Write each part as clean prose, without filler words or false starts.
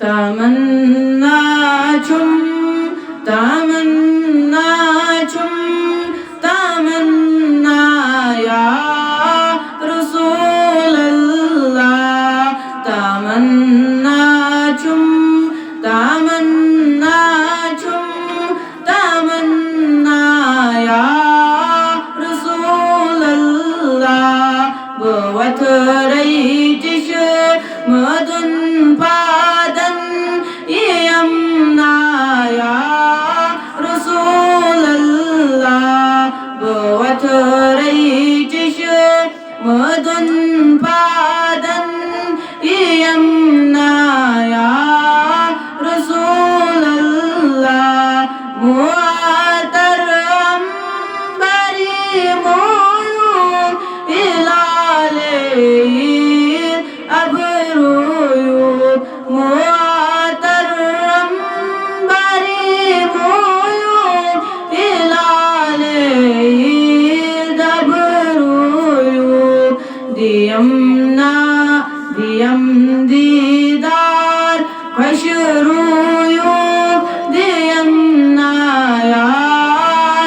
तमन्ना चुम तमन्ना चुम तमन्ना या रसूल अल्लाह तमन्ना चुम तमन्ना चुम तमन्ना या रसूल अल्लाह बहुत रईतिश मदन पादन यमना या रसूल अल्लाह बहुत रईतिश मदन पादन यमना या रसूल अल्लाह मुआतरम बरी मोयून इलाले अबरूयून मुआतरम बरी मोयून इलाले अबरूयून दियमना दियम दीदार खशरूयून दियमना या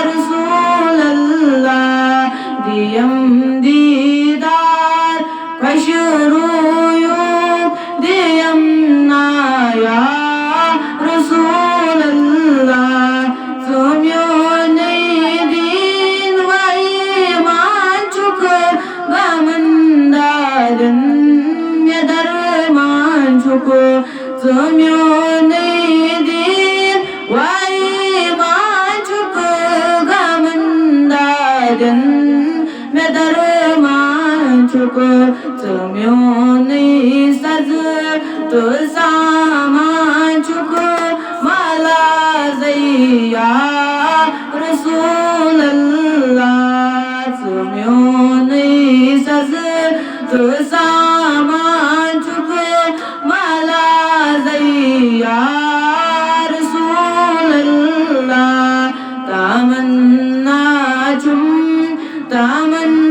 रसूल अल्लाह दियम दीदार खशरूयून दियमना या रसूल अल्लाह सोम्योने दीन वईमान चुक गमंदारन यदरमान चुक सोम्योने दीन वईमान चुक गमंदारन यदरमान चुक सोम्योने सज तो सामान चुक माला ज़ैया रसूल अल्लाह सोम्योने सज तो सामान चुक माला ज़ैया रसूल अल्लाह तमन्ना चुम तमन्ना